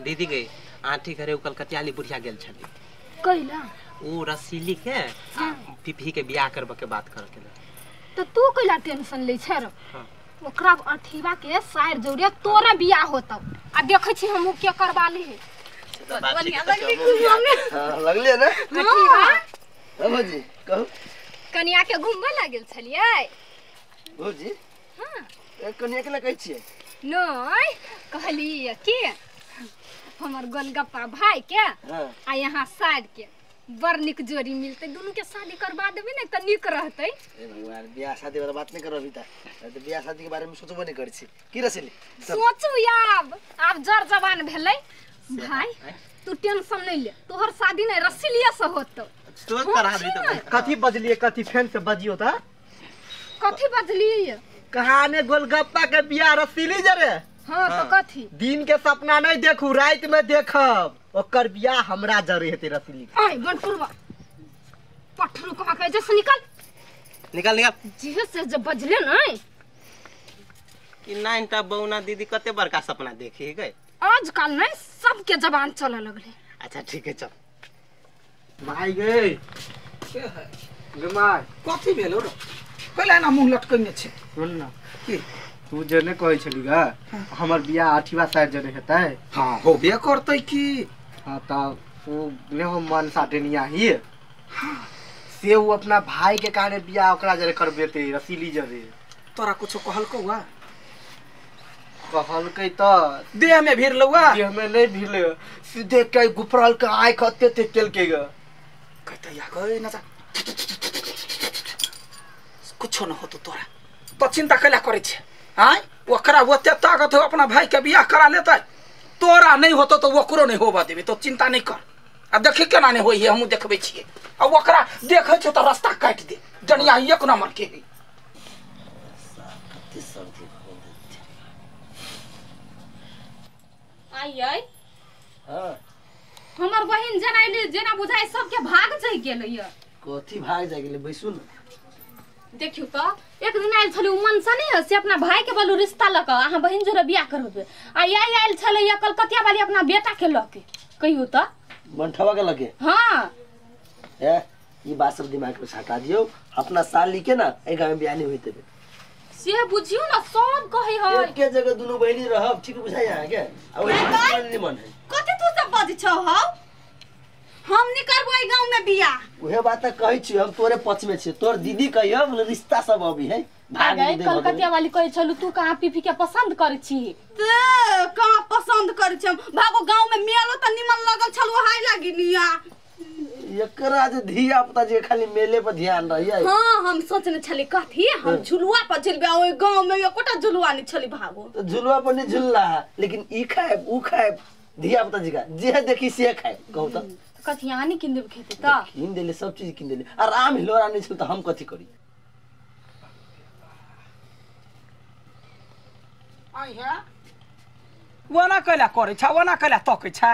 दीदी गई आंटी घरे कलकतियाली बुढ़िया गेल छली कइला ओ रसीली के पिपही के बियाह करब के बात कर के तो तू कइला टेंशन ले छ रे ओकरा अठीवा के शायर जौरे तोरा बियाह होतौ आ देखै छी हम के करबा ली लगले ना अठीवा भौजी कहू कनिया के घुमबे लागल छलियै भौजी हां कनिया के कहै छियै नहीं कहली के हमर गोलगप्पा भाई के आ यहाँ साइड के बड़ निक जोड़ी मिलते दोनों के शादी करवा देबे न त निक रहते। ए भगवान बियाह शादी वाला बात नहीं करो अभी तो बियाह शादी के बारे में सोचबो नहीं करै छी की रसिली सोचू अब जर जवान भेलै भाई तू टेंशन नहीं ले तोहर शादी नहीं रसिलिया से होतो तो करा दी तो कथी बजलिए कथी फैन से बजियो त कथी बजली कहाने गोलगप्पा के बियाह रसीली जरे हां तो कथी दिन के सपना नहीं देखू रात में देखब ओकर बियाह हमरा जरे हेते रसीली आय बनपुरवा पठरू कहा के जस निकल निकाल निकाल जीह से जब बजले नहीं कि नाइनटा बौना दीदी कते बड़का सपना देखी गए आजकल नहीं सबके जबान चले लगले। अच्छा ठीक है चल माई गे के है गे माई कथी भेलो रे पहले ना मुंह लटकने छे सुन ना की तू जने कहै छली गा हमर बियाह आठीवा साइड जरे हेतै हां होबे करतै की हां त वो ले हम मन साटेनिया ही से वो अपना भाई के काने बियाह ओकरा जरे करबेते रसीली जरे तोरा कुछो कहलको वा कहलकै त देह में भीड़ लौआ देह में नहीं भिले सीधे के गुफरल के आय खते ते केल के ग कहता या गए ना जा कुछो न होतो तोरा तो चिंता कैला करे छे हां ओकरा ओते ताकत हो अपना भाई के बियाह करा लेतै तोरा नहीं होतो तो ओकरो नहीं होबा देबे तो चिंता नहीं कर आ देखि केना नहीं होई हमहु देखबै छियै आ ओकरा देखै छ त रास्ता काट दे जनिया एक नंबर के है आइयै हां हमर बहिन जनाइले जेना बुझाइ सबके भाग जाइ गेलै य कथी भाग जाय गेलै बैसु न देखियो त एक दिन आइल छलै उमन सने से अपना भाई के बोलू रिश्ता लक आहा बहिन जोरे बियाह करबे आ याई आइल छलै या कलकतिया वाली अपना बेटा के लके कहियो त मंठवा के लगे हां ए ई बात सब दिमाग में हटा दियो अपना साली के ना ए गांव में बियाह नहीं होइते से बुझियो ना सब कहे है एके जगह दुनु बहिनी रहब ठीक बुझाइ यहां के आ ओइ नहीं मन है कते तू सब बज छ हो हम नहीं करबो ई गांव में बियाह उहे बात कहै छी हम तोरे पक्ष में छी तोर दीदी कहियो रिश्ता सब अभी है भाग गई कलकतिया वाली कहे छलु तू कहां पीपी के पसंद कर छी ते कहां पसंद कर छ भागो गांव में मेलो त निमन लगल छलु हाय लागिनिया एकरा जे धिया पुता जे खाली मेले पर ध्यान रही है हां हम सोचने छली कथी हम झुलुआ पर चलबे ओइ गांव में एकोटा झुलुआ नहीं छली भागो तो झुलुआ पर नहीं झुलला लेकिन ई खाए ऊ खाए धिया पुता जी का जे देखी से खाए कहू त कथी आनी किन देब खेते त किन देले सब चीज किन देले आराम हिलोरा नहीं छल त हम कथी करी आई है वना कैला करे छ वना कैला तकै छ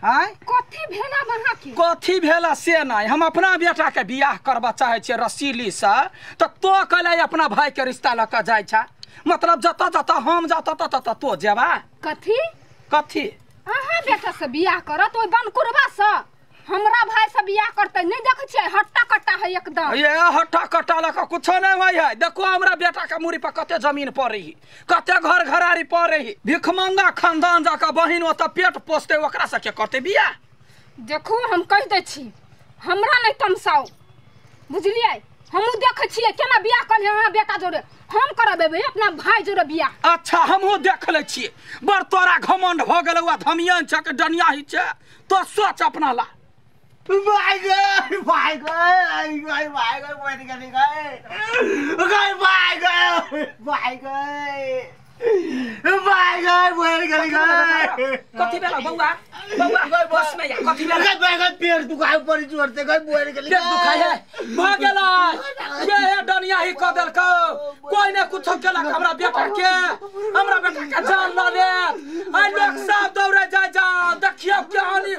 हां कथी भेला वहां के कथी भेला से नहीं हम अपना बेटा के बियाह करबा चाहे छे रसीली से तो कैला अपना भाई के रिश्ता लक जाय छ मतलब जता जता हम जाता तता तो जेबा कथी कथी आहा बेटा से बियाह करत ओइ बनकुरबा से हमरा भाई से बियाह करते नहीं देख छियै हट्टा कट्टा है एकदम ये हट्टा कट्टा लक कुछो नहीं होय है देखो हमरा बेटा के मुड़ी पर कते जमीन पड़ी कते घर घरारी पड़ी भिखमंगा खानदान जाका बहिन ओत पेट पोसते ओकरा से के करते बियाह देखो हम कह दे छी हमरा नहीं तमसाओ बुझलियै हमहु देख छियै केना बियाह कर हमरा बेटा जोरे हम करबेबे अपना भाई जोरे बियाह अच्छा हमहु देख ले छी बड़ तोरा घमंड भ गेलौ धमियन छक डनिया ही छ तो सोच अपना ला भाई गए भाई गए भाई निकल गए भाई गए कथी बेला बौआ बौआ बस में या कथी बेला गए पेड़ दुखाए पड़ी जोरते गए बोए निकल पेट दुखाई है भाग गेला ये डनिया ही क देल को कोई ने कुछ केला हमरा बेटा के जान ल ले आई लोग सब दौड़े जाय जा देखियो कहानी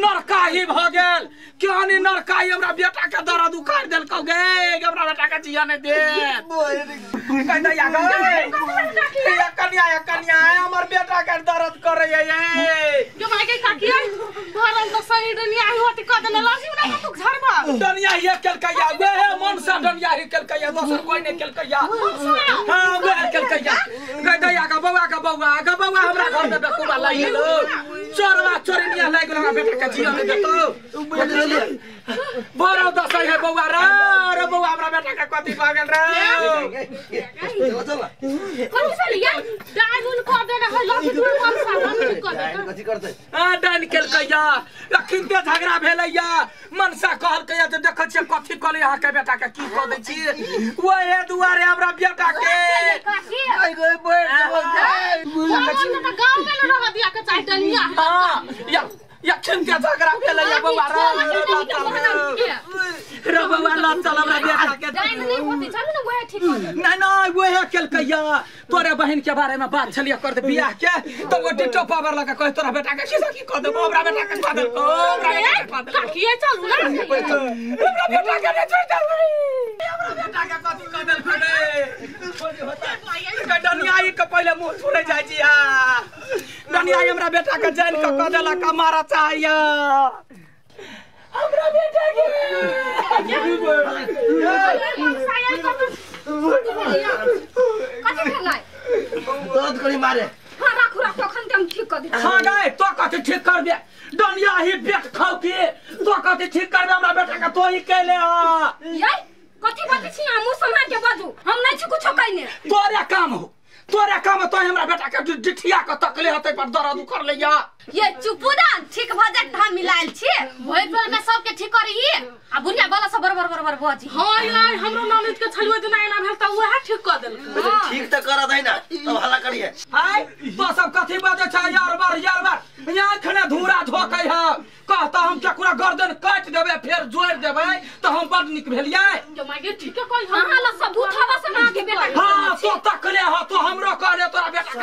नरकाही भ गेल कहानी नरकाही हमरा बेटा के दर्द उखाड़ देल को गे हमरा बेटा के जिया ने दे कह दया गे या कन्या हमर बेटा के दर्द करे ये सही दुनिया ही होती कह देले लासी ना तू घर में दुनिया ये केलकैया वे है मनसा दुनिया ही केलकैया दोसर कोई नहीं केलकैया हां वे केलकैया गदैया का बौआ हमरा घर में बेकुबा लाई गेलो चोरवा चोरिनिया लाई गेलो हमरा बेटा के जिया में देतो बड़ा दसै है बौआ रे बौआ हमरा बेटा के कथि भ गेल रे चल चल कौन सा लिया डाइनुल कर देना है लासी तू मनसा कर दे कथि करतै आ डाइन केलकैया अखिन ते झगड़ा भेलैया मनसा कहलकैया जे देखै छियै कथि कले अहाँ के बेटा के की क दै छी ओए दुआरे हमरा बेटा के आई गए बैठ गांव में रह दिया के चाहे डलिया हां या खिन के झगड़ा भेलैया बौआ रे बौआ ला चल हमरा बेटा के डाइन नहीं होती चल ना वह ठीक हो नहीं वह केलकैया तोरे बहन के बारे में बात छलिया कर दे बियाह के तो वो टिटो पावर लगा कहे तोरा बेटा के किसा की कर दे हमरा बेटा के कर दे हमरा बेटा के काकिए चलू ना हमरा बेटा के नहीं छोड़ दे हमरा बेटा के कथि कर दे खोजे होता दुनिया ही के पहले मुंह छुड़े जाय छी दुनिया हमरा बेटा के जान के क देला का मारा चाहिए हमरा बेटा के कथि भेलै दर्द करी मारे हां राखू तखन हम ठीक कर दे हां गए तो कथि ठीक कर दे दुनिया ही बेट खाओ के तो कथि ठीक कर दे हमरा बेटा के तो ही कहले ये कथि बात छी हम समाज के बाजू हम नहीं छी कुछो कहने तोरे काम तो हमरा बेटा के डिठिया के तकले हते पर दर्द उखर ले या ये चुपुदान ठीक भ जात हम मिलाइल छी भोर पर में सब के ठीक करही आ बुढ़िया वाला सब बराबर बजी हां यार हमरो ननद के छलुए दिन एना भेल त ओहे ठीक कर देल ठीक त करत है ना तब हल्ला करिए हाय तो सब कथि बाजे छ यार बार यहां खने धूरा धोकै है कहता हम केकरा गर्दन काट देबे फिर जोड़ देबे तो हम बड निक भेलियै जो मागे ठीक कोई हां ला सबूत हवा से ना के बेटा हां तो तकले ह तो हमरो कहले तोरा बेटा के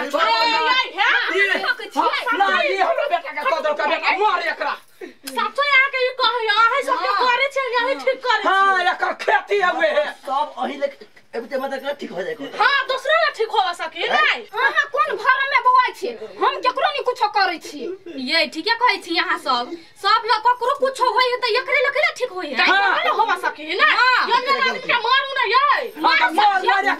छोड़ ना ये हमरा बेटा के कदर का बेटा मार एकरा साचो यहाँ के कहे है सब के करे छै यही ठीक करे हां एकर खेती हवे है सब अही ले एबे ते मतलब ठीक हो जाए हां दूसरा ला ठीक होवा सके नहीं हां कोन भरा में बवाई छी हम केकरो नहीं कुछो करै छी ये ठीके कहै छी यहाँ सब लोग ककरो कुछो होय त एकरे लकरे ठीक होय है हां होवा सके ना ये आदमी के मारू ना ये हां मार एकरा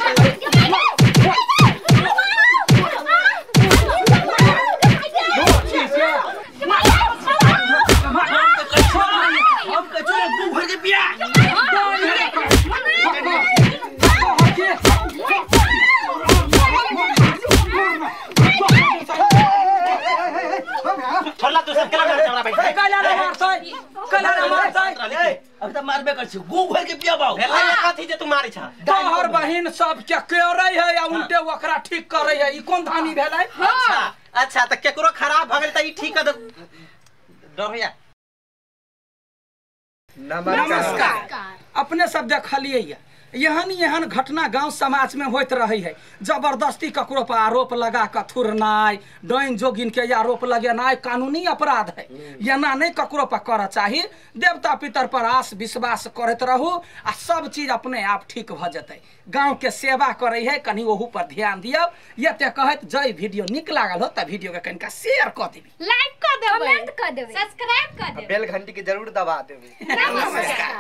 हम के चले दू भर के बिया छोड़ला तू सब केला चला बैठ कला रे मारतै अब त मारबे कर छी गु भर के बिया बाऊ भेला कथि जे तू मारै छ तोहर बहिन सब के करे है या उल्टे ओकरा ठीक करे है ई कोन धानी भेलै अच्छा त केकरो खराब भ गेल त ई ठीक कर डरैया नमस्कार अपने सब देखलिए एहन घटना गांव समाज में होत रही है जबरदस्ती ककरो पर आरोप लगा कर थुरनाई डाइन जोगिन के आरोप लगेनाई कानूनी अपराध है एना नहीं ककरो पर कर चाहिए देवता पितर पर आस विश्वास करते रहू आ सब चीज अपने आप ठीक भ जते गांव के सेवा करे है कहीं ओहू पर ध्यान दियो ये ते कहत जय वीडियो निक लागल हो त वीडियो के कनिका शेयर कर देबी लाइक कर देबे कमेंट कर देबे सब्सक्राइब कर देबे बेल घंटी के जरूर दबा देबे नमस्कार।